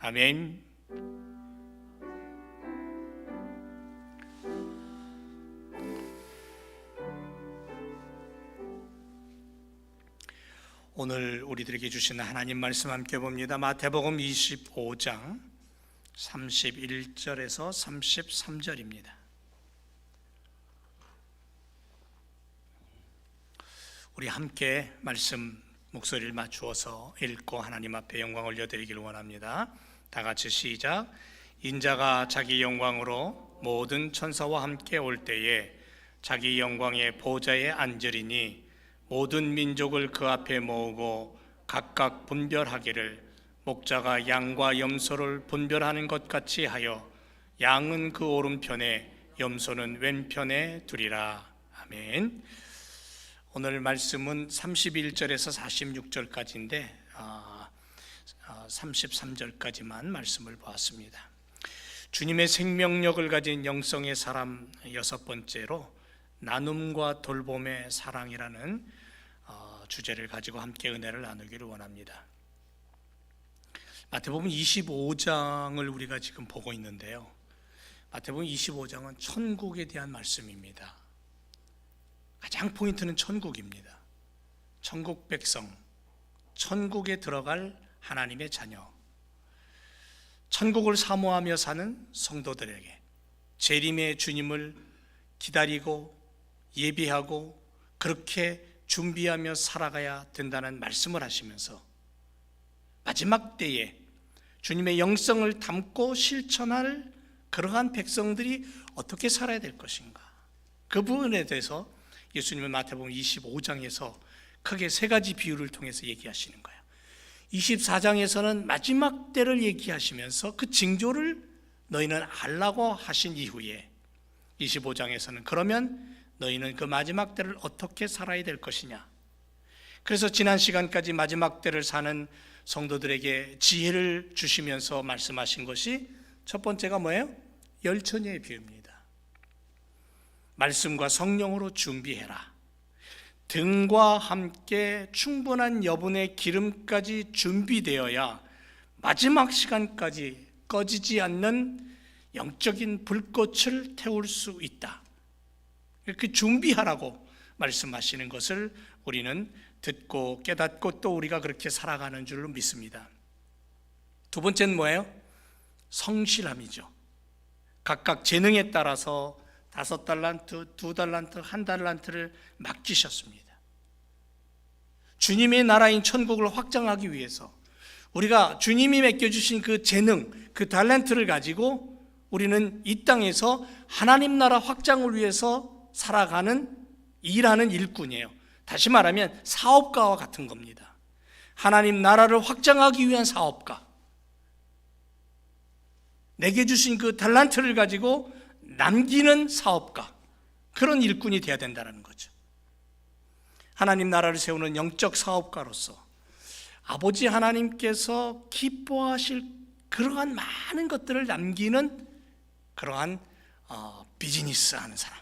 아멘. 오늘 우리들에게 주시는 하나님 말씀 함께 봅니다. 마태복음 25장 31절에서 33절입니다. 우리 함께 말씀 목소리를 맞추어서 읽고 하나님 앞에 영광 올려드리기를 원합니다. 다 같이 시작. 인자가 자기 영광으로 모든 천사와 함께 올 때에 자기 영광의 보좌에 앉으리니 모든 민족을 그 앞에 모으고 각각 분별하기를 목자가 양과 염소를 분별하는 것 같이 하여 양은 그 오른편에 염소는 왼편에 두리라. 아멘. 오늘 말씀은 31절에서 46절까지인데 33절까지만 말씀을 보았습니다. 주님의 생명력을 가진 영성의 사람 여섯 번째로 나눔과 돌봄의 사랑이라는 주제를 가지고 함께 은혜를 나누기를 원합니다. 마태복음 25장을 우리가 지금 보고 있는데요, 마태복음 25장은 천국에 대한 말씀입니다. 가장 포인트는 천국입니다. 천국 백성, 천국에 들어갈 하나님의 자녀, 천국을 사모하며 사는 성도들에게 재림의 주님을 기다리고 예비하고 그렇게 준비하며 살아가야 된다는 말씀을 하시면서 마지막 때에 주님의 영성을 담고 실천할 그러한 백성들이 어떻게 살아야 될 것인가, 그 부분에 대해서 예수님은 마태복음 25장에서 크게 세 가지 비유를 통해서 얘기하시는 거예요. 24장에서는 마지막 때를 얘기하시면서 그 징조를 너희는 알라고 하신 이후에 25장에서는 그러면 너희는 그 마지막 때를 어떻게 살아야 될 것이냐, 그래서 지난 시간까지 마지막 때를 사는 성도들에게 지혜를 주시면서 말씀하신 것이 첫 번째가 뭐예요? 열처녀의 비유입니다. 말씀과 성령으로 준비해라. 등과 함께 충분한 여분의 기름까지 준비되어야 마지막 시간까지 꺼지지 않는 영적인 불꽃을 태울 수 있다. 이렇게 준비하라고 말씀하시는 것을 우리는 듣고 깨닫고 또 우리가 그렇게 살아가는 줄로 믿습니다. 두 번째는 뭐예요? 성실함이죠. 각각 재능에 따라서 5달란트, 2달란트, 1달란트를 맡기셨습니다. 주님의 나라인 천국을 확장하기 위해서 우리가 주님이 맡겨주신 그 재능, 그 달란트를 가지고 우리는 이 땅에서 하나님 나라 확장을 위해서 살아가는, 일하는 일꾼이에요. 다시 말하면 사업가와 같은 겁니다. 하나님 나라를 확장하기 위한 사업가, 내게 주신 그 달란트를 가지고 남기는 사업가, 그런 일꾼이 되어야 된다는 거죠. 하나님 나라를 세우는 영적 사업가로서 아버지 하나님께서 기뻐하실 그러한 많은 것들을 남기는 그러한 비즈니스 하는 사람,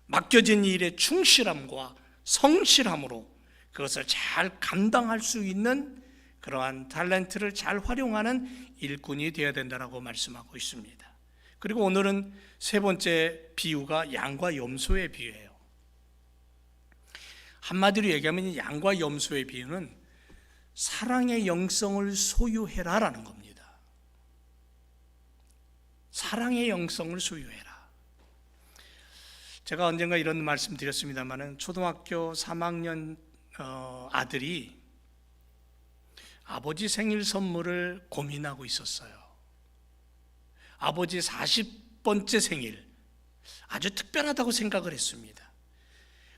맡겨진 일에 충실함과 성실함으로 그것을 잘 감당할 수 있는 그러한 탤런트를 잘 활용하는 일꾼이 되어야 된다고 말씀하고 있습니다. 그리고 오늘은 세 번째 비유가 양과 염소의 비유예요. 한마디로 얘기하면 양과 염소의 비유는 사랑의 영성을 소유해라라는 겁니다. 사랑의 영성을 소유해라. 제가 언젠가 이런 말씀 드렸습니다만 초등학교 3학년 아들이 아버지 생일 선물을 고민하고 있었어요. 아버지 40번째 생일, 아주 특별하다고 생각을 했습니다.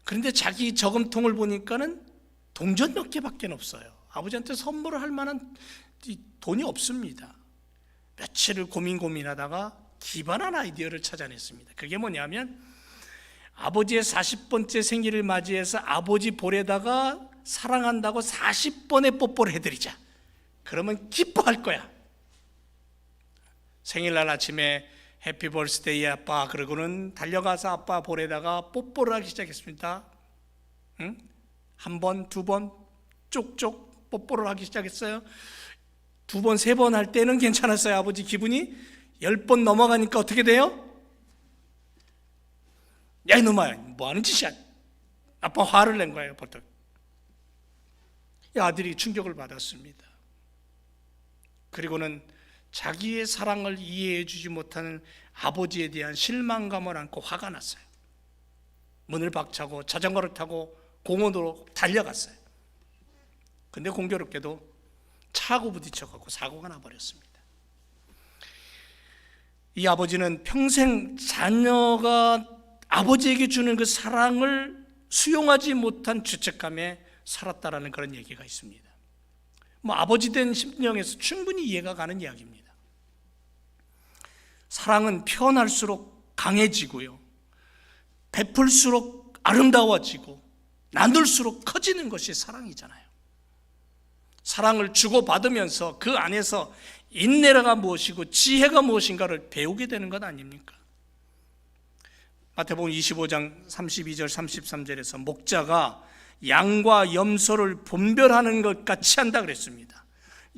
그런데 자기 저금통을 보니까는 동전 몇 개밖에 없어요. 아버지한테 선물을 할 만한 돈이 없습니다. 며칠을 고민하다가 기발한 아이디어를 찾아냈습니다. 그게 뭐냐면 아버지의 40번째 생일을 맞이해서 아버지 볼에다가 사랑한다고 40번의 뽀뽀를 해드리자. 그러면 기뻐할 거야. 생일날 아침에 해피 벌스데이 아빠, 그러고는 달려가서 아빠 볼에다가 뽀뽀를 하기 시작했습니다. 한 번, 두 번 쪽쪽 뽀뽀를 하기 시작했어요. 두 번, 세 번 할 때는 괜찮았어요. 아버지 기분이 10번 넘어가니까 어떻게 돼요? 야 이놈아, 뭐하는 짓이야? 아빠 화를 낸 거예요. 벌떡. 아들이 충격을 받았습니다. 그리고는 자기의 사랑을 이해해 주지 못하는 아버지에 대한 실망감을 안고 화가 났어요. 문을 박차고 자전거를 타고 공원으로 달려갔어요. 근데 공교롭게도 차하고 부딪혀갖고 사고가 나버렸습니다. 이 아버지는 평생 자녀가 아버지에게 주는 그 사랑을 수용하지 못한 죄책감에 살았다라는 그런 얘기가 있습니다. 아버지 된 심령에서 충분히 이해가 가는 이야기입니다. 사랑은 표현할수록 강해지고요, 베풀수록 아름다워지고 나눌수록 커지는 것이 사랑이잖아요. 사랑을 주고받으면서 그 안에서 인내가 무엇이고 지혜가 무엇인가를 배우게 되는 것 아닙니까? 마태복음 25장 32절 33절에서 목자가 양과 염소를 분별하는 것 같이 한다 그랬습니다.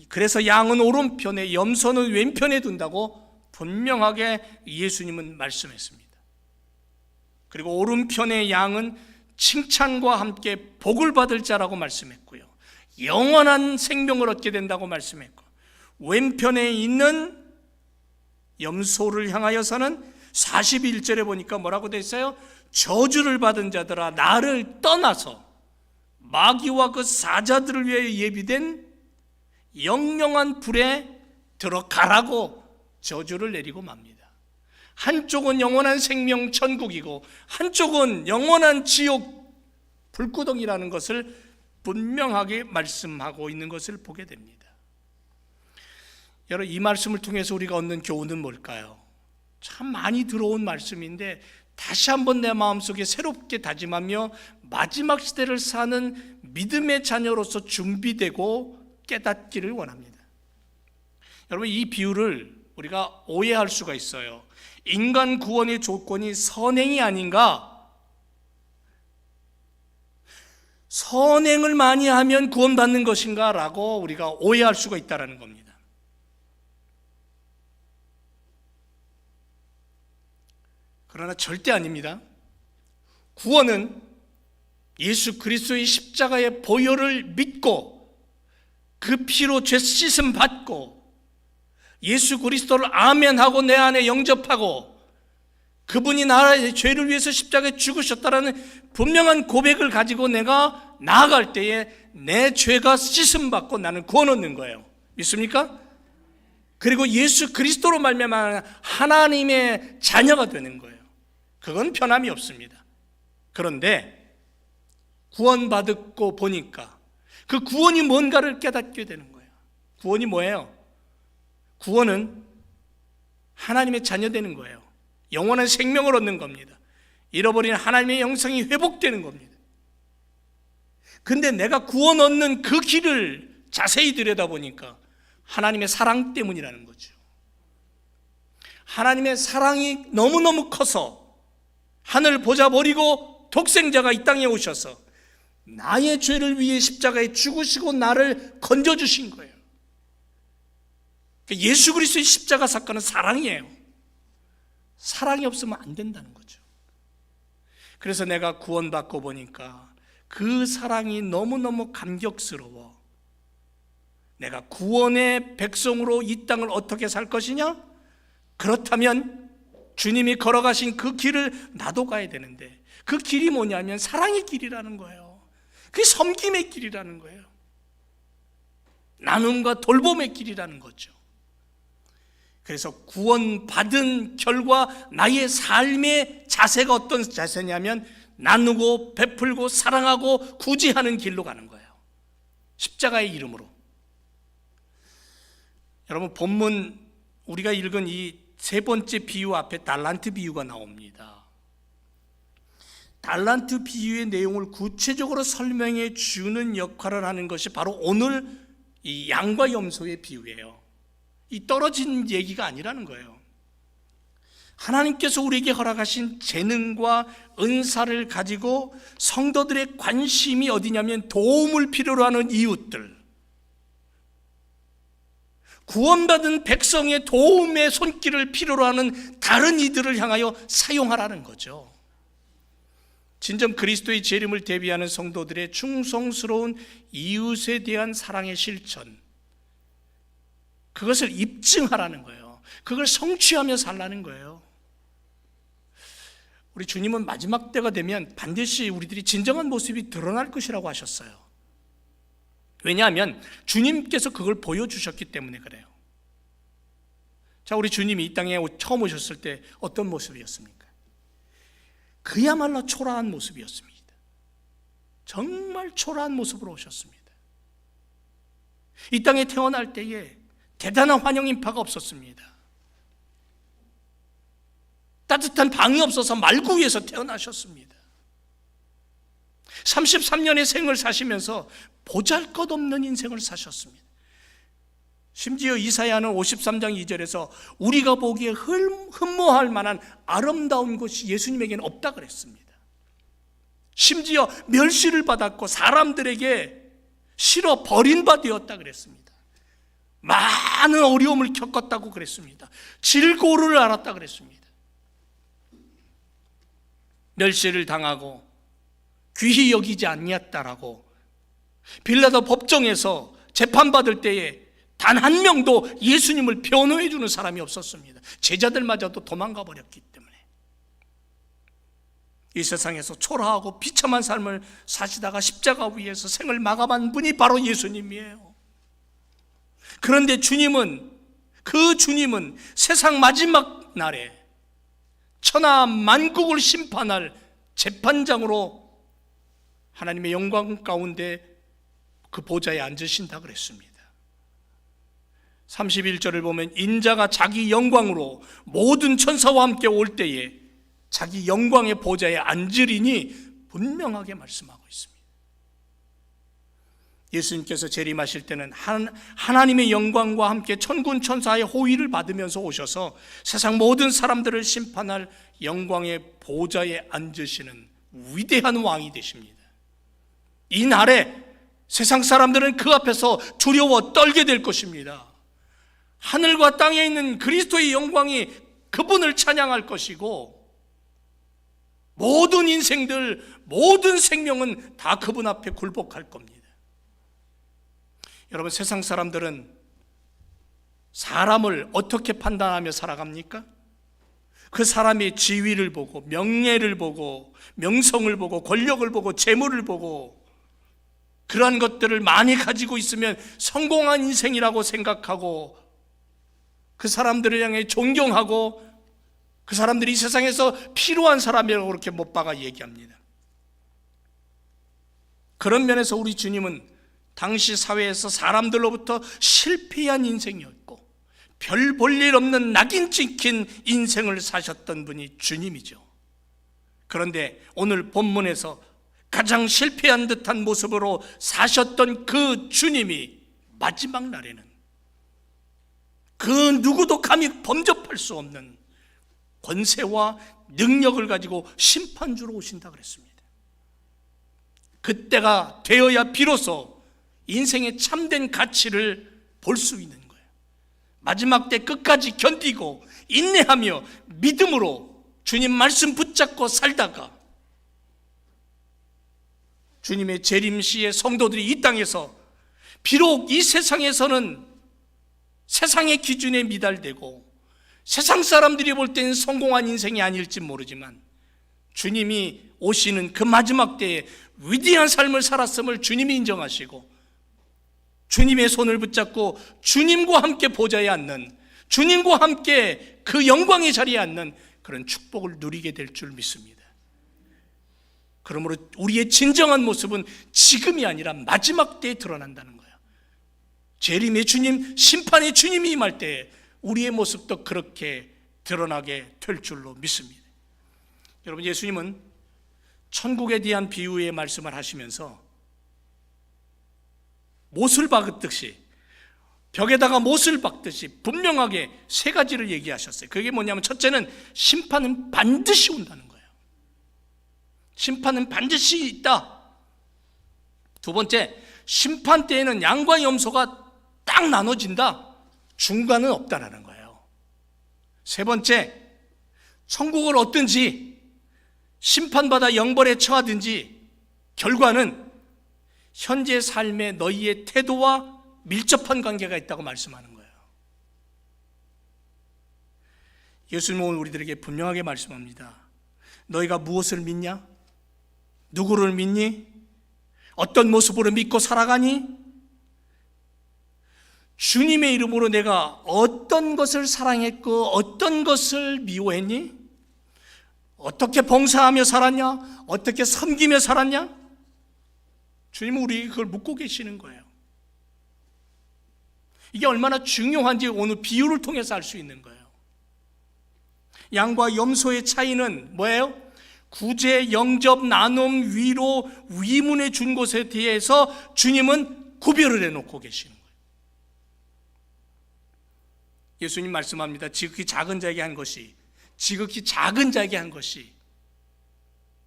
그래서 양은 오른편에 염소는 왼편에 둔다고 분명하게 예수님은 말씀했습니다. 그리고 오른편의 양은 칭찬과 함께 복을 받을 자라고 말씀했고요, 영원한 생명을 얻게 된다고 말씀했고, 왼편에 있는 염소를 향하여서는 41절에 보니까 뭐라고 되어 있어요? 저주를 받은 자들아 나를 떠나서 마귀와 그 사자들을 위해 예비된 영영한 불에 들어가라고 저주를 내리고 맙니다. 한쪽은 영원한 생명 천국이고 한쪽은 영원한 지옥 불구덩이라는 것을 분명하게 말씀하고 있는 것을 보게 됩니다. 여러분, 이 말씀을 통해서 우리가 얻는 교훈은 뭘까요? 참 많이 들어온 말씀인데 다시 한번 내 마음속에 새롭게 다짐하며 마지막 시대를 사는 믿음의 자녀로서 준비되고 깨닫기를 원합니다. 여러분, 이 비유를 우리가 오해할 수가 있어요. 인간 구원의 조건이 선행이 아닌가? 선행을 많이 하면 구원받는 것인가? 라고 우리가 오해할 수가 있다는 겁니다. 그러나 절대 아닙니다. 구원은 예수 그리스도의 십자가의 보혈을 믿고 그 피로 죄 씻음 받고 예수 그리스도를 아멘하고 내 안에 영접하고 그분이 나의 죄를 위해서 십자가에 죽으셨다라는 분명한 고백을 가지고 내가 나아갈 때에 내 죄가 씻음 받고 나는 구원 얻는 거예요. 믿습니까? 그리고 예수 그리스도로 말미암아 하나님의 자녀가 되는 거예요. 그건 변함이 없습니다. 그런데 구원받고 보니까 그 구원이 뭔가를 깨닫게 되는 거예요. 구원이 뭐예요? 구원은 하나님의 자녀 되는 거예요. 영원한 생명을 얻는 겁니다. 잃어버린 하나님의 영성이 회복되는 겁니다. 근데 내가 구원 얻는 그 길을 자세히 들여다보니까 하나님의 사랑 때문이라는 거죠. 하나님의 사랑이 너무너무 커서 하늘 보좌 버리고 독생자가 이 땅에 오셔서 나의 죄를 위해 십자가에 죽으시고 나를 건져주신 거예요. 예수 그리스도의 십자가 사건은 사랑이에요. 사랑이 없으면 안 된다는 거죠. 그래서 내가 구원받고 보니까 그 사랑이 너무너무 감격스러워. 내가 구원의 백성으로 이 땅을 어떻게 살 것이냐? 그렇다면 주님이 걸어가신 그 길을 나도 가야 되는데 그 길이 뭐냐면 사랑의 길이라는 거예요. 그게 섬김의 길이라는 거예요. 나눔과 돌봄의 길이라는 거죠. 그래서 구원받은 결과 나의 삶의 자세가 어떤 자세냐면 나누고 베풀고 사랑하고 구제하는 길로 가는 거예요. 십자가의 이름으로. 여러분, 본문 우리가 읽은 이 세 번째 비유 앞에 달란트 비유가 나옵니다. 달란트 비유의 내용을 구체적으로 설명해 주는 역할을 하는 것이 바로 오늘 이 양과 염소의 비유예요. 이 떨어진 얘기가 아니라는 거예요. 하나님께서 우리에게 허락하신 재능과 은사를 가지고 성도들의 관심이 어디냐면 도움을 필요로 하는 이웃들, 구원받은 백성의 도움의 손길을 필요로 하는 다른 이들을 향하여 사용하라는 거죠. 진정 그리스도의 재림을 대비하는 성도들의 충성스러운 이웃에 대한 사랑의 실천, 그것을 입증하라는 거예요. 그걸 성취하며 살라는 거예요. 우리 주님은 마지막 때가 되면 반드시 우리들이 진정한 모습이 드러날 것이라고 하셨어요. 왜냐하면 주님께서 그걸 보여주셨기 때문에 그래요. 자, 우리 주님이 이 땅에 처음 오셨을 때 어떤 모습이었습니까? 그야말로 초라한 모습이었습니다. 정말 초라한 모습으로 오셨습니다. 이 땅에 태어날 때에 대단한 환영 인파가 없었습니다. 따뜻한 방이 없어서 말구 위에서 태어나셨습니다. 33년의 생을 사시면서 보잘것없는 인생을 사셨습니다. 심지어 이사야는 53장 2절에서 우리가 보기에 흠모할 만한 아름다운 것이 예수님에게는 없다 그랬습니다. 심지어 멸시를 받았고 사람들에게 싫어 버림받았다 그랬습니다. 많은 어려움을 겪었다고 그랬습니다. 질고를 알았다 그랬습니다. 멸시를 당하고 귀히 여기지 아니었다라고 빌라도 법정에서 재판받을 때에 단 한 명도 예수님을 변호해 주는 사람이 없었습니다. 제자들마저도 도망가 버렸기 때문에. 이 세상에서 초라하고 비참한 삶을 사시다가 십자가 위에서 생을 마감한 분이 바로 예수님이에요. 그런데 그 주님은 세상 마지막 날에 천하 만국을 심판할 재판장으로 하나님의 영광 가운데 그 보좌에 앉으신다 그랬습니다. 31절을 보면 인자가 자기 영광으로 모든 천사와 함께 올 때에 자기 영광의 보좌에 앉으리니 분명하게 말씀하고 있습니다. 예수님께서 재림하실 때는 하나님의 영광과 함께 천군 천사의 호의를 받으면서 오셔서 세상 모든 사람들을 심판할 영광의 보좌에 앉으시는 위대한 왕이 되십니다. 이 날에 세상 사람들은 그 앞에서 두려워 떨게 될 것입니다. 하늘과 땅에 있는 그리스도의 영광이 그분을 찬양할 것이고 모든 인생들, 모든 생명은 다 그분 앞에 굴복할 겁니다. 여러분, 세상 사람들은 사람을 어떻게 판단하며 살아갑니까? 그 사람의 지위를 보고 명예를 보고 명성을 보고 권력을 보고 재물을 보고 그러한 것들을 많이 가지고 있으면 성공한 인생이라고 생각하고 그 사람들을 향해 존경하고 그 사람들이 이 세상에서 필요한 사람이라고 그렇게 못 박아 얘기합니다. 그런 면에서 우리 주님은 당시 사회에서 사람들로부터 실패한 인생이었고 별 볼 일 없는 낙인 찍힌 인생을 사셨던 분이 주님이죠. 그런데 오늘 본문에서 가장 실패한 듯한 모습으로 사셨던 그 주님이 마지막 날에는 그 누구도 감히 범접할 수 없는 권세와 능력을 가지고 심판주로 오신다 그랬습니다. 그때가 되어야 비로소 인생의 참된 가치를 볼 수 있는 거예요. 마지막 때 끝까지 견디고 인내하며 믿음으로 주님 말씀 붙잡고 살다가 주님의 재림 시에 성도들이 이 땅에서 비록 이 세상에서는 세상의 기준에 미달되고 세상 사람들이 볼 때는 성공한 인생이 아닐지 모르지만 주님이 오시는 그 마지막 때에 위대한 삶을 살았음을 주님이 인정하시고 주님의 손을 붙잡고 주님과 함께 보좌에 앉는, 주님과 함께 그 영광의 자리에 앉는 그런 축복을 누리게 될 줄 믿습니다. 그러므로 우리의 진정한 모습은 지금이 아니라 마지막 때에 드러난다는 거예요. 재림의 주님, 심판의 주님이 임할 때에 우리의 모습도 그렇게 드러나게 될 줄로 믿습니다. 여러분, 예수님은 천국에 대한 비유의 말씀을 하시면서 못을 박듯이, 벽에다가 못을 박듯이 분명하게 세 가지를 얘기하셨어요. 그게 뭐냐면, 첫째는 심판은 반드시 온다는 거예요. 심판은 반드시 있다. 두 번째, 심판 때에는 양과 염소가 딱 나눠진다. 중간은 없다라는 거예요. 세 번째, 천국을 얻든지 심판받아 영벌에 처하든지 결과는 현재 삶의 너희의 태도와 밀접한 관계가 있다고 말씀하는 거예요. 예수님은 오늘 우리들에게 분명하게 말씀합니다. 너희가 무엇을 믿냐? 누구를 믿니? 어떤 모습으로 믿고 살아가니? 주님의 이름으로 내가 어떤 것을 사랑했고 어떤 것을 미워했니? 어떻게 봉사하며 살았냐? 어떻게 섬기며 살았냐? 주님은 우리에게 그걸 묻고 계시는 거예요. 이게 얼마나 중요한지 오늘 비유를 통해서 알 수 있는 거예요. 양과 염소의 차이는 뭐예요? 구제, 영접, 나눔, 위로, 위문에 준 것에 대해서 주님은 구별을 해놓고 계시는 거예요. 예수님 말씀합니다. 지극히 작은 자에게 한 것이, 지극히 작은 자에게 한 것이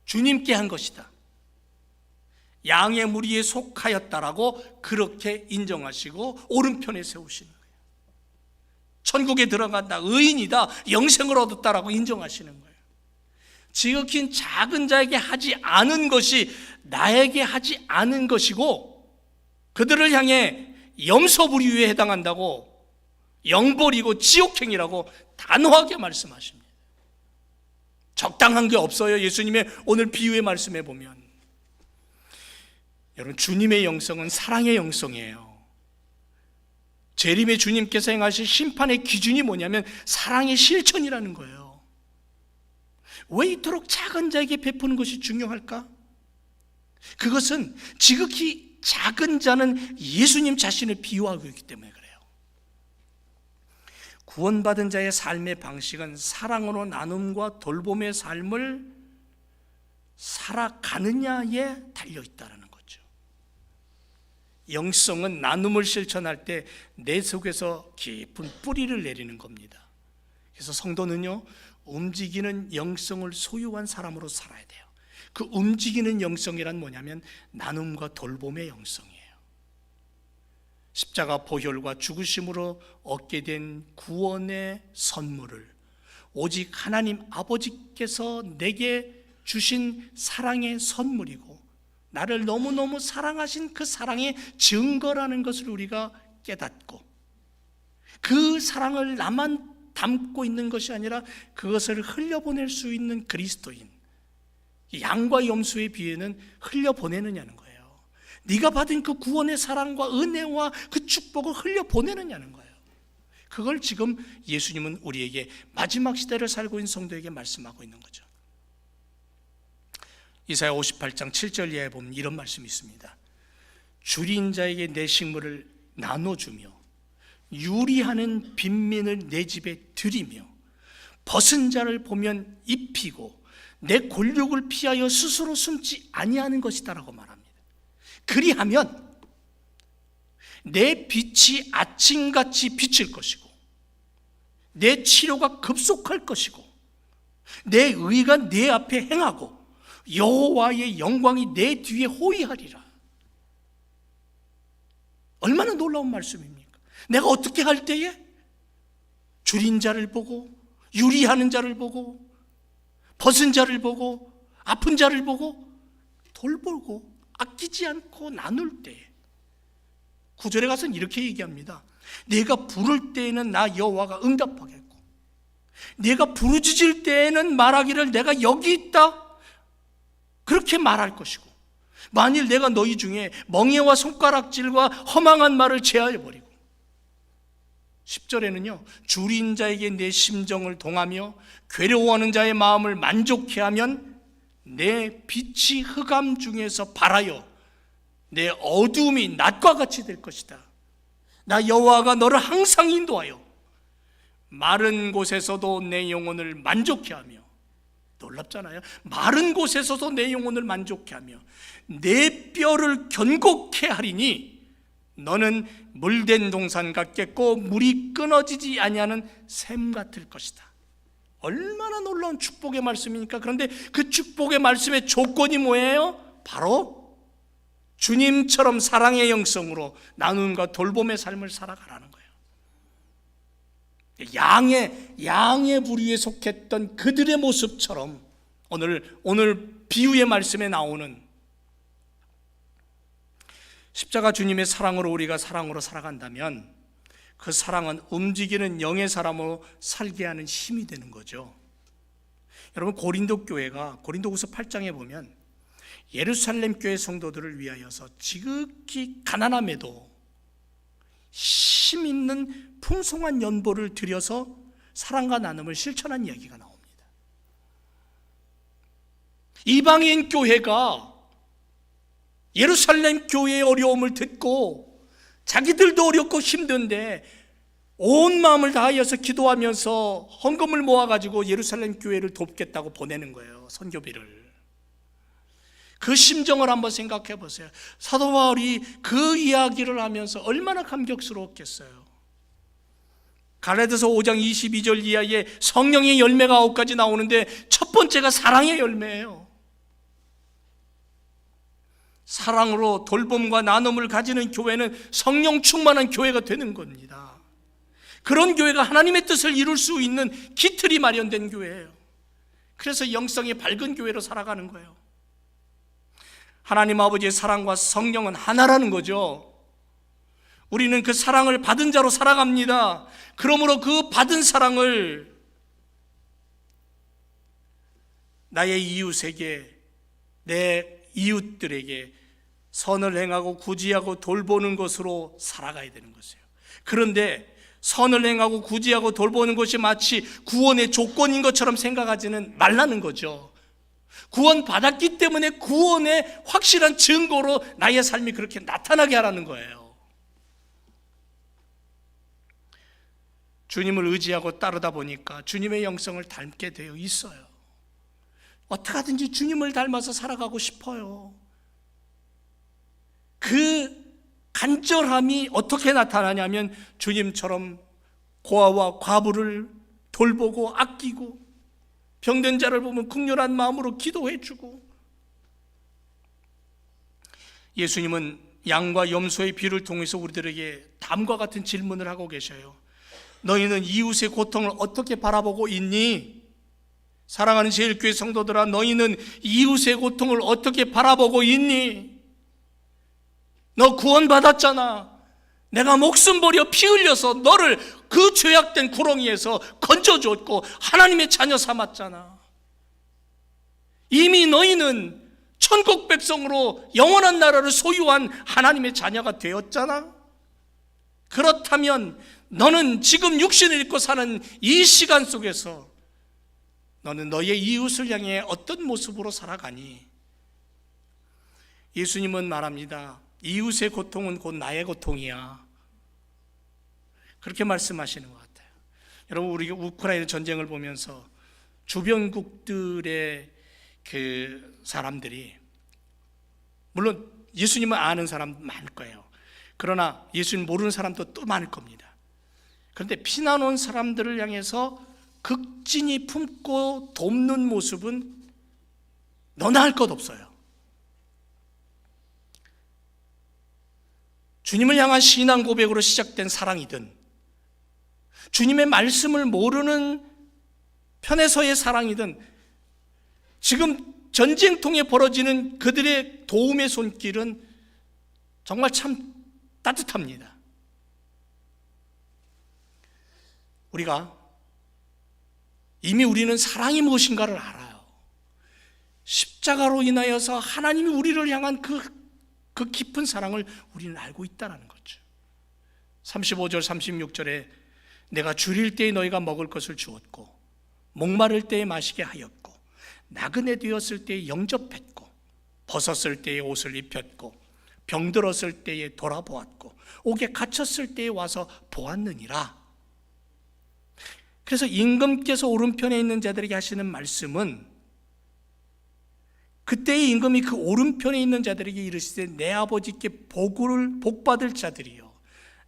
주님께 한 것이다. 양의 무리에 속하였다라고 그렇게 인정하시고 오른편에 세우시는 거예요. 천국에 들어간다, 의인이다, 영생을 얻었다라고 인정하시는 거예요. 지극히 작은 자에게 하지 않은 것이 나에게 하지 않은 것이고 그들을 향해 염소 부류에 해당한다고 영벌이고 지옥행이라고 단호하게 말씀하십니다. 적당한 게 없어요. 예수님의 오늘 비유의 말씀에 보면 여러분, 주님의 영성은 사랑의 영성이에요. 재림의 주님께서 행하실 심판의 기준이 뭐냐면 사랑의 실천이라는 거예요. 왜 이토록 작은 자에게 베푸는 것이 중요할까? 그것은 지극히 작은 자는 예수님 자신을 비유하고 있기 때문에 그래요. 구원받은 자의 삶의 방식은 사랑으로 나눔과 돌봄의 삶을 살아가느냐에 달려있다는 거죠. 영성은 나눔을 실천할 때 내 속에서 깊은 뿌리를 내리는 겁니다. 그래서 성도는요, 움직이는 영성을 소유한 사람으로 살아야 돼요. 그 움직이는 영성이란 뭐냐면 나눔과 돌봄의 영성이에요. 십자가 보혈과 죽으심으로 얻게 된 구원의 선물을 오직 하나님 아버지께서 내게 주신 사랑의 선물이고 나를 너무너무 사랑하신 그 사랑의 증거라는 것을 우리가 깨닫고 그 사랑을 나만 담고 있는 것이 아니라 그것을 흘려보낼 수 있는 그리스도인, 양과 염소의 비유는 흘려보내느냐는 거예요. 네가 받은 그 구원의 사랑과 은혜와 그 축복을 흘려보내느냐는 거예요. 그걸 지금 예수님은 우리에게 마지막 시대를 살고 있는 성도에게 말씀하고 있는 거죠. 이사야 58장 7절 이하에 보면 이런 말씀이 있습니다. 줄인 자에게 내 식물을 나눠주며 유리하는 빈민을 내 집에 들이며 벗은 자를 보면 입히고 내 곤욕을 피하여 스스로 숨지 아니하는 것이다라고 말합니다. 그리하면 내 빛이 아침같이 비칠 것이고 내 치료가 급속할 것이고 내 의가 내 앞에 행하고 여호와의 영광이 내 뒤에 호위하리라. 얼마나 놀라운 말씀입니까? 내가 어떻게 할 때에 줄인 자를 보고 유리하는 자를 보고 벗은 자를 보고 아픈 자를 보고 돌보고 아끼지 않고 나눌 때에 9절에 가서는 이렇게 얘기합니다. 내가 부를 때에는 나 여호와가 응답하겠고 내가 부르짖을 때에는 말하기를 내가 여기 있다 그렇게 말할 것이고 만일 내가 너희 중에 멍에와 손가락질과 허망한 말을 제하여버리고 10절에는요 줄인 자에게 내 심정을 동하며 괴로워하는 자의 마음을 만족해 하면 내 빛이 흑암 중에서 발하여 내 어두움이 낮과 같이 될 것이다. 나 여호와가 너를 항상 인도하여 마른 곳에서도 내 영혼을 만족해 하며 놀랍잖아요. 마른 곳에서도 내 영혼을 만족해 하며 내 뼈를 견고케 하리니 너는 물된 동산 같겠고 물이 끊어지지 아니하는 샘 같을 것이다. 얼마나 놀라운 축복의 말씀입니까? 그런데 그 축복의 말씀의 조건이 뭐예요? 바로 주님처럼 사랑의 영성으로 나눔과 돌봄의 삶을 살아가라는 거예요. 양의 부류에 속했던 그들의 모습처럼 오늘 비유의 말씀에 나오는 십자가 주님의 사랑으로 우리가 사랑으로 살아간다면 그 사랑은 움직이는 영의 사람으로 살게 하는 힘이 되는 거죠. 여러분, 고린도 교회가 고린도후서 8장에 보면 예루살렘 교회 성도들을 위하여서 지극히 가난함에도 힘 있는 풍성한 연보를 들여서 사랑과 나눔을 실천한 이야기가 나옵니다. 이방인 교회가 예루살렘 교회의 어려움을 듣고 자기들도 어렵고 힘든데 온 마음을 다하여서 기도하면서 헌금을 모아가지고 예루살렘 교회를 돕겠다고 보내는 거예요. 선교비를. 그 심정을 한번 생각해 보세요. 사도 바울이 그 이야기를 하면서 얼마나 감격스러웠겠어요. 갈라디아서 5장 22절 이하에 성령의 열매가 9가지 나오는데 첫 번째가 사랑의 열매예요. 사랑으로 돌봄과 나눔을 가지는 교회는 성령 충만한 교회가 되는 겁니다. 그런 교회가 하나님의 뜻을 이룰 수 있는 기틀이 마련된 교회예요. 그래서 영성이 밝은 교회로 살아가는 거예요. 하나님 아버지의 사랑과 성령은 하나라는 거죠. 우리는 그 사랑을 받은 자로 살아갑니다. 그러므로 그 받은 사랑을 나의 이웃에게, 내 이웃들에게 선을 행하고 구제하고 돌보는 것으로 살아가야 되는 것이에요. 그런데 선을 행하고 구제하고 돌보는 것이 마치 구원의 조건인 것처럼 생각하지는 말라는 거죠. 구원 받았기 때문에 구원의 확실한 증거로 나의 삶이 그렇게 나타나게 하라는 거예요. 주님을 의지하고 따르다 보니까 주님의 영성을 닮게 되어 있어요. 어떻게 하든지 주님을 닮아서 살아가고 싶어요. 그 간절함이 어떻게 나타나냐면 주님처럼 고아와 과부를 돌보고 아끼고 병든 자를 보면 긍휼한 마음으로 기도해주고, 예수님은 양과 염소의 비유를 통해서 우리들에게 다음과 같은 질문을 하고 계셔요. 너희는 이웃의 고통을 어떻게 바라보고 있니? 사랑하는 제일교회 성도들아, 너희는 이웃의 고통을 어떻게 바라보고 있니? 너 구원받았잖아. 내가 목숨 버려 피 흘려서 너를 그 죄악된 구렁이에서 건져줬고 하나님의 자녀 삼았잖아. 이미 너희는 천국 백성으로 영원한 나라를 소유한 하나님의 자녀가 되었잖아. 그렇다면 너는 지금 육신을 입고 사는 이 시간 속에서 너는 너의 이웃을 향해 어떤 모습으로 살아가니? 예수님은 말합니다. 이웃의 고통은 곧 나의 고통이야. 그렇게 말씀하시는 것 같아요. 여러분, 우리가 우크라이나 전쟁을 보면서 주변국들의 그 사람들이, 물론 예수님을 아는 사람 많을 거예요. 그러나 예수님 모르는 사람도 또 많을 겁니다. 그런데 피난 온 사람들을 향해서 극진히 품고 돕는 모습은 너나 할 것 없어요. 주님을 향한 신앙 고백으로 시작된 사랑이든, 주님의 말씀을 모르는 편에서의 사랑이든, 지금 전쟁통에 벌어지는 그들의 도움의 손길은 정말 참 따뜻합니다. 우리는 사랑이 무엇인가를 알아요. 십자가로 인하여서 하나님이 우리를 향한 그 깊은 사랑을 우리는 알고 있다는 거죠. 35절 36절에 내가 줄일 때에 너희가 먹을 것을 주었고 목마를 때에 마시게 하였고 나그네 되었을 때에 영접했고 벗었을 때에 옷을 입혔고 병들었을 때에 돌아보았고 옥에 갇혔을 때에 와서 보았느니라. 그래서 임금께서 오른편에 있는 자들에게 하시는 말씀은, 그때의 임금이 그 오른편에 있는 자들에게 이르시되 내 아버지께 복 받을 자들이여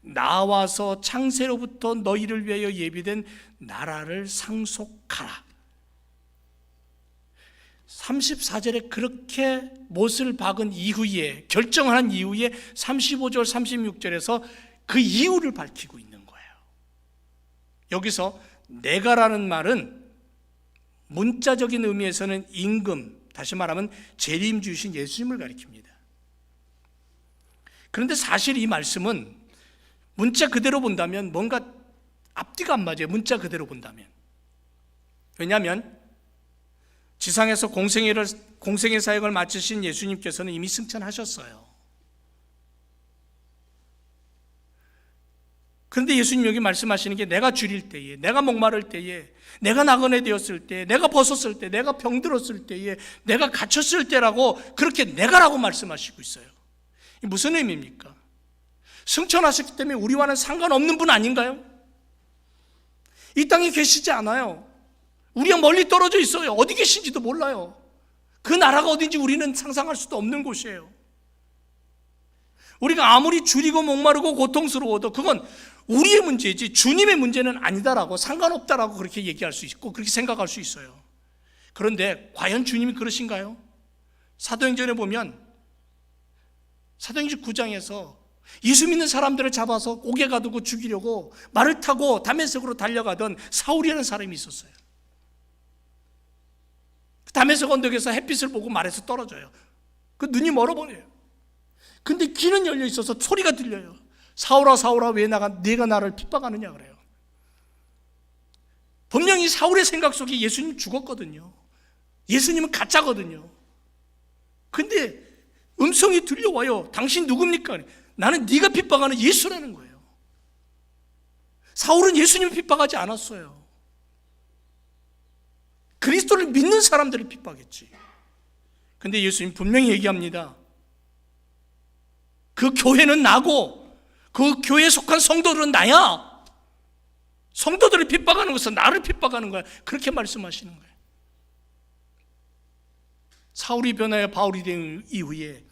나와서 창세로부터 너희를 위하여 예비된 나라를 상속하라. 34절에 그렇게 못을 박은 이후에, 결정한 이후에 35절 36절에서 그 이유를 밝히고 있는 거예요. 여기서 내가라는 말은 문자적인 의미에서는 임금, 다시 말하면 재림주이신 예수님을 가리킵니다. 그런데 사실 이 말씀은 문자 그대로 본다면 뭔가 앞뒤가 안 맞아요. 문자 그대로 본다면. 왜냐하면 지상에서 공생의 사역을 마치신 예수님께서는 이미 승천하셨어요. 그런데 예수님 여기 말씀하시는 게 내가 줄일 때에, 내가 목마를 때에, 내가 나그네 되었을 때, 내가 벗었을 때, 내가 병들었을 때에, 내가 갇혔을 때라고 그렇게 내가라고 말씀하시고 있어요. 무슨 의미입니까? 승천하셨기 때문에 우리와는 상관없는 분 아닌가요? 이 땅에 계시지 않아요. 우리가 멀리 떨어져 있어요. 어디 계신지도 몰라요. 그 나라가 어딘지 우리는 상상할 수도 없는 곳이에요. 우리가 아무리 줄이고 목마르고 고통스러워도 그건 우리의 문제지 주님의 문제는 아니다라고, 상관없다라고 그렇게 얘기할 수 있고 그렇게 생각할 수 있어요. 그런데 과연 주님이 그러신가요? 사도행전에 보면 사도행전 9장에서 예수 믿는 사람들을 잡아서 옥에 가두고 죽이려고 말을 타고 다메섹으로 달려가던 사울이라는 사람이 있었어요. 다메섹 언덕에서 햇빛을 보고 말에서 떨어져요. 그 눈이 멀어버려요. 근데 귀는 열려 있어서 소리가 들려요. 사울아 사울아 왜 네가 나를 핍박하느냐 그래요. 분명히 사울의 생각 속에 예수님 죽었거든요. 예수님은 가짜거든요. 근데 음성이 들려와요. 당신 누굽니까? 나는 네가 핍박하는 예수라는 거예요. 사울은 예수님을 핍박하지 않았어요. 그리스도를 믿는 사람들을 핍박했지. 근데 예수님 분명히 얘기합니다. 그 교회는 나고 그 교회에 속한 성도들은 나야. 성도들을 핍박하는 것은 나를 핍박하는 거야. 그렇게 말씀하시는 거예요. 사울이 변하여 바울이 된 이후에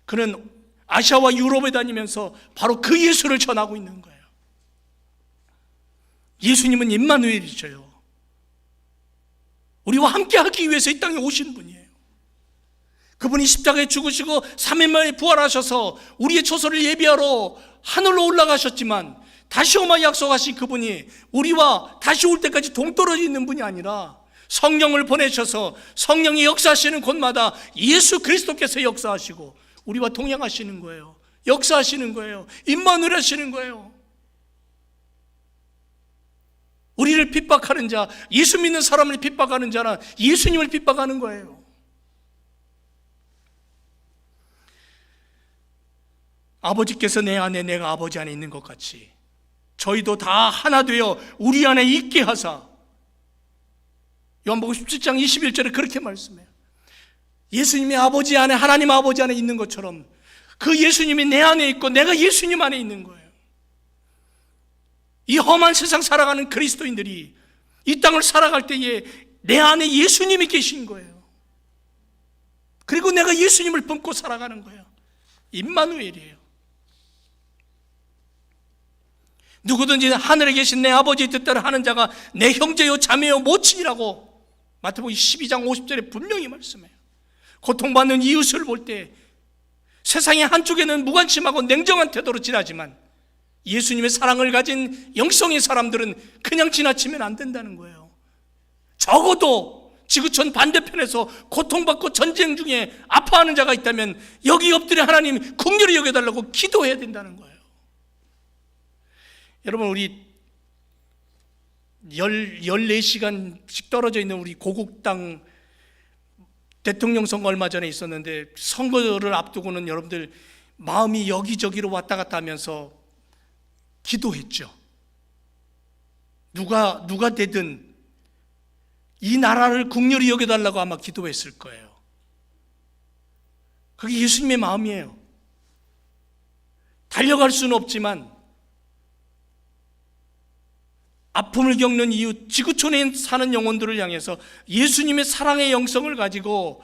그는 아시아와 유럽에 다니면서 바로 그 예수를 전하고 있는 거예요. 예수님은 임마누엘이셔요. 우리와 함께 하기 위해서 이 땅에 오신 분이에요. 그분이 십자가에 죽으시고 3일 만에 부활하셔서 우리의 처소를 예비하러 하늘로 올라가셨지만 다시 오마 약속하신 그분이 우리와 다시 올 때까지 동떨어져 있는 분이 아니라 성령을 보내셔서 성령이 역사하시는 곳마다 예수 그리스도께서 역사하시고 우리와 동행하시는 거예요. 역사하시는 거예요. 임마누엘 하시는 거예요. 우리를 핍박하는 자, 예수 믿는 사람을 핍박하는 자는 예수님을 핍박하는 거예요. 아버지께서 내 안에 내가 아버지 안에 있는 것 같이 저희도 다 하나 되어 우리 안에 있게 하사. 요한복음 17장 21절에 그렇게 말씀해요. 예수님이 아버지 안에, 하나님 아버지 안에 있는 것처럼 그 예수님이 내 안에 있고 내가 예수님 안에 있는 거예요. 이 험한 세상 살아가는 그리스도인들이 이 땅을 살아갈 때에 내 안에 예수님이 계신 거예요. 그리고 내가 예수님을 품고 살아가는 거예요. 임마누엘이에요. 누구든지 하늘에 계신 내 아버지의 뜻대로 하는 자가 내 형제요 자매요 모친이라고 마태복음 12장 50절에 분명히 말씀해요. 고통받는 이웃을 볼 때 세상의 한쪽에는 무관심하고 냉정한 태도로 지나지만 예수님의 사랑을 가진 영성의 사람들은 그냥 지나치면 안 된다는 거예요. 적어도 지구촌 반대편에서 고통받고 전쟁 중에 아파하는 자가 있다면 여기 엎드려 하나님 긍휼히 여겨달라고 기도해야 된다는 거예요. 여러분, 우리 14시간씩 떨어져 있는 우리 고국 땅 대통령 선거 얼마 전에 있었는데 선거를 앞두고는 여러분들 마음이 여기저기로 왔다 갔다 하면서 기도했죠. 누가 되든 이 나라를 긍휼히 여겨달라고 아마 기도했을 거예요. 그게 예수님의 마음이에요. 달려갈 수는 없지만 아픔을 겪는 이웃, 지구촌에 사는 영혼들을 향해서 예수님의 사랑의 영성을 가지고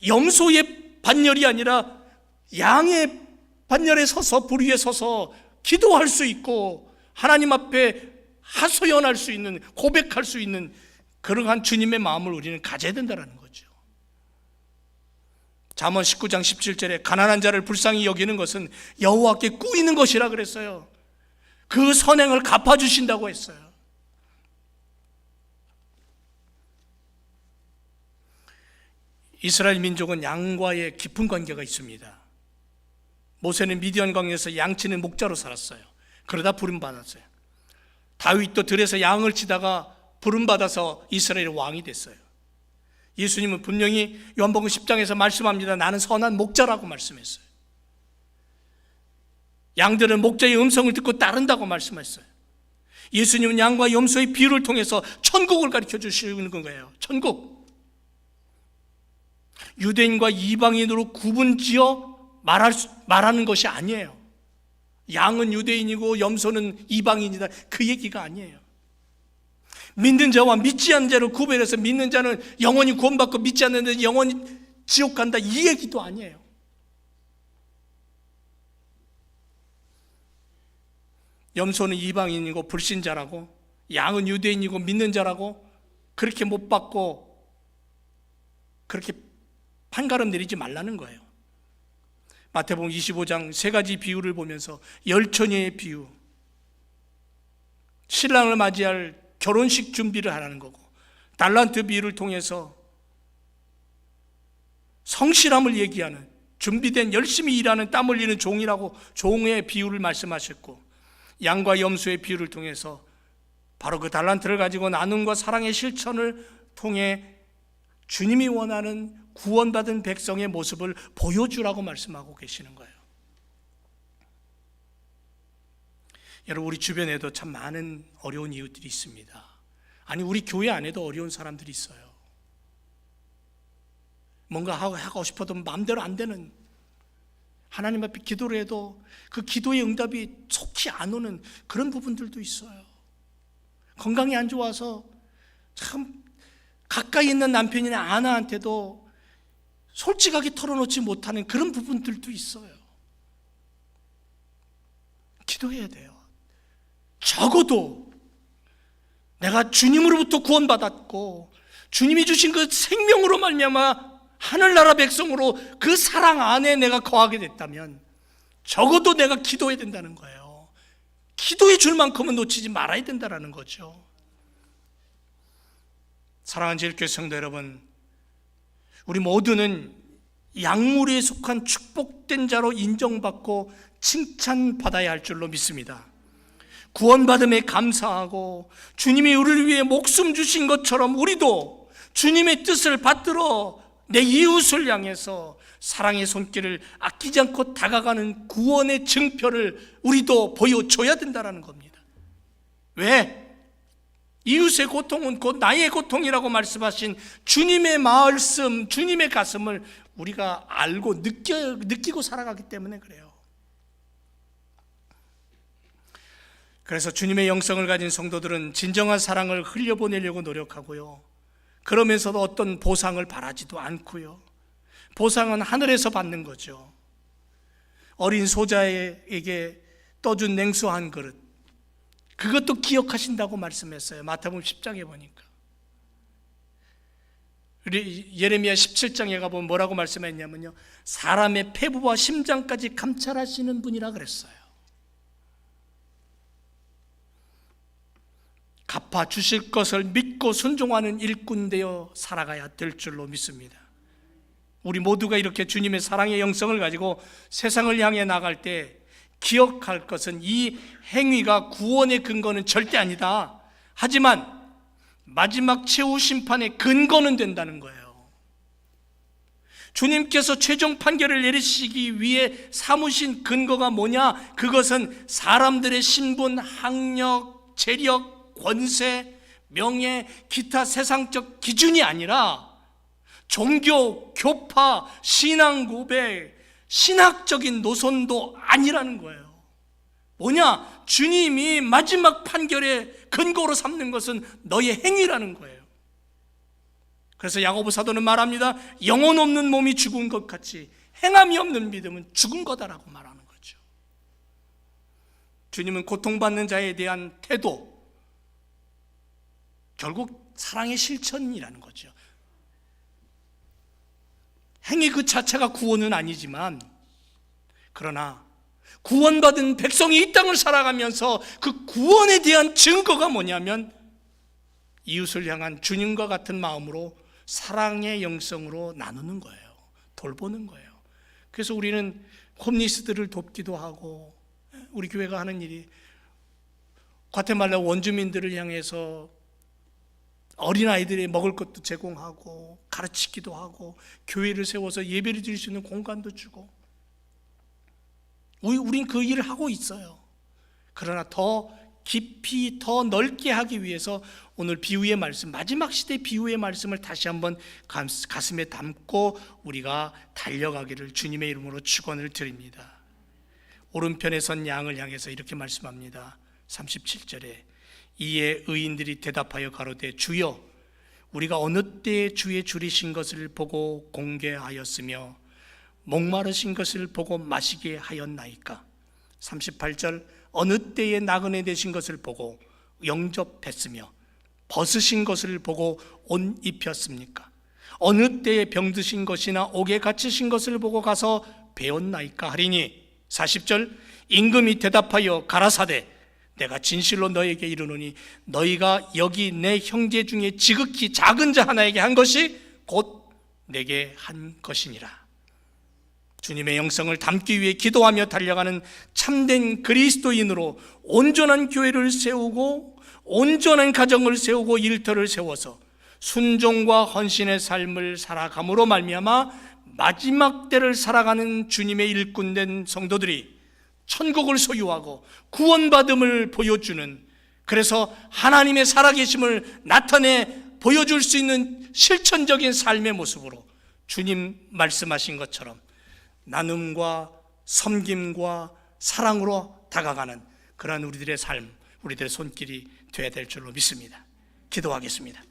염소의 반열이 아니라 양의 반열에 서서, 불 위에 서서 기도할 수 있고 하나님 앞에 하소연할 수 있는, 고백할 수 있는 그러한 주님의 마음을 우리는 가져야 된다는 거죠. 잠언 19장 17절에 가난한 자를 불쌍히 여기는 것은 여호와께 꾸이는 것이라 그랬어요. 그 선행을 갚아주신다고 했어요. 이스라엘 민족은 양과의 깊은 관계가 있습니다. 모세는 미디안 광야에서 양치는 목자로 살았어요. 그러다 부름받았어요. 다윗도 들에서 양을 치다가 부름받아서 이스라엘의 왕이 됐어요. 예수님은 분명히 요한복음 10장에서 말씀합니다. 나는 선한 목자라고 말씀했어요. 양들은 목자의 음성을 듣고 따른다고 말씀했어요. 예수님은 양과 염소의 비유를 통해서 천국을 가르쳐 주시는 거예요. 천국. 유대인과 이방인으로 구분지어 말하는 것이 아니에요. 양은 유대인이고 염소는 이방인이다, 그 얘기가 아니에요. 믿는 자와 믿지 않는 자를 구별해서 믿는 자는 영원히 구원받고 믿지 않는 자는 영원히 지옥 간다, 이 얘기도 아니에요. 염소는 이방인이고 불신자라고, 양은 유대인이고 믿는 자라고 그렇게 못 받고 그렇게 판가름 내리지 말라는 거예요. 마태복음 25장 세 가지 비유를 보면서 열처녀의 비유, 신랑을 맞이할 결혼식 준비를 하라는 거고, 달란트 비유를 통해서 성실함을 얘기하는, 준비된 열심히 일하는 땀 흘리는 종이라고 종의 비유를 말씀하셨고, 양과 염소의 비유를 통해서 바로 그 달란트를 가지고 나눔과 사랑의 실천을 통해 주님이 원하는 구원받은 백성의 모습을 보여주라고 말씀하고 계시는 거예요. 여러분, 우리 주변에도 참 많은 어려운 이웃들이 있습니다. 아니, 우리 교회 안에도 어려운 사람들이 있어요. 뭔가 하고 싶어도 마음대로 안 되는, 하나님 앞에 기도를 해도 그 기도의 응답이 속히 안 오는 그런 부분들도 있어요. 건강이 안 좋아서 참 가까이 있는 남편이나 아내한테도 솔직하게 털어놓지 못하는 그런 부분들도 있어요. 기도해야 돼요. 적어도 내가 주님으로부터 구원받았고 주님이 주신 그 생명으로 말미암아 하늘나라 백성으로 그 사랑 안에 내가 거하게 됐다면 적어도 내가 기도해야 된다는 거예요. 기도해 줄 만큼은 놓치지 말아야 된다는 거죠. 사랑하는 제일교회 성도 여러분, 우리 모두는 양무리에 속한 축복된 자로 인정받고 칭찬받아야 할 줄로 믿습니다. 구원받음에 감사하고 주님이 우리를 위해 목숨 주신 것처럼 우리도 주님의 뜻을 받들어 내 이웃을 향해서 사랑의 손길을 아끼지 않고 다가가는 구원의 증표를 우리도 보여줘야 된다는 겁니다. 왜? 이웃의 고통은 곧 나의 고통이라고 말씀하신 주님의 말씀, 주님의 가슴을 우리가 알고 느끼고 살아가기 때문에 그래요. 그래서 주님의 영성을 가진 성도들은 진정한 사랑을 흘려보내려고 노력하고요, 그러면서도 어떤 보상을 바라지도 않고요. 보상은 하늘에서 받는 거죠. 어린 소자에게 떠준 냉수 한 그릇, 그것도 기억하신다고 말씀했어요. 마태복음 10장에 보니까. 예레미야 17장에 가보면 뭐라고 말씀했냐면요, 사람의 폐부와 심장까지 감찰하시는 분이라 그랬어요. 갚아 주실 것을 믿고 순종하는 일꾼 되어 살아가야 될 줄로 믿습니다. 우리 모두가 이렇게 주님의 사랑의 영성을 가지고 세상을 향해 나갈 때 기억할 것은 이 행위가 구원의 근거는 절대 아니다. 하지만 마지막 최후 심판의 근거는 된다는 거예요. 주님께서 최종 판결을 내리시기 위해 삼으신 근거가 뭐냐? 그것은 사람들의 신분, 학력, 재력, 권세, 명예, 기타 세상적 기준이 아니라 종교, 교파, 신앙 고백, 신학적인 노선도 아니라는 거예요. 뭐냐? 주님이 마지막 판결의 근거로 삼는 것은 너의 행위라는 거예요. 그래서 야고보 사도는 말합니다. 영혼 없는 몸이 죽은 것 같이 행함이 없는 믿음은 죽은 거다라고 말하는 거죠. 주님은 고통받는 자에 대한 태도, 결국 사랑의 실천이라는 거죠. 행위 그 자체가 구원은 아니지만, 그러나 구원받은 백성이 이 땅을 살아가면서 그 구원에 대한 증거가 뭐냐면 이웃을 향한 주님과 같은 마음으로 사랑의 영성으로 나누는 거예요. 돌보는 거예요. 그래서 우리는 홈리스들을 돕기도 하고, 우리 교회가 하는 일이 과테말라 원주민들을 향해서 어린아이들이 먹을 것도 제공하고 가르치기도 하고 교회를 세워서 예배를 드릴 수 있는 공간도 주고, 우린 그 일을 하고 있어요. 그러나 더 깊이 더 넓게 하기 위해서 오늘 비유의 말씀, 마지막 시대 비유의 말씀을 다시 한번 가슴에 담고 우리가 달려가기를 주님의 이름으로 축원을 드립니다. 오른편에 선 양을 향해서 이렇게 말씀합니다. 37절에 이에 의인들이 대답하여 가로되 주여 우리가 어느 때에 주의 줄이신 것을 보고 공개하였으며 목마르신 것을 보고 마시게 하였나이까. 38절 어느 때에 나그네 되신 것을 보고 영접했으며 벗으신 것을 보고 옷 입혔습니까? 어느 때에 병드신 것이나 옥에 갇히신 것을 보고 가서 배웠나이까 하리니. 40절 임금이 대답하여 가라사대 내가 진실로 너에게 이르노니 너희가 여기 내 형제 중에 지극히 작은 자 하나에게 한 것이 곧 내게 한 것이니라. 주님의 영성을 담기 위해 기도하며 달려가는 참된 그리스도인으로 온전한 교회를 세우고 온전한 가정을 세우고 일터를 세워서 순종과 헌신의 삶을 살아감으로 말미암아 마지막 때를 살아가는 주님의 일꾼된 성도들이 천국을 소유하고 구원받음을 보여주는, 그래서 하나님의 살아계심을 나타내 보여줄 수 있는 실천적인 삶의 모습으로 주님 말씀하신 것처럼 나눔과 섬김과 사랑으로 다가가는 그러한 우리들의 삶, 우리들의 손길이 되어야 될 줄로 믿습니다. 기도하겠습니다.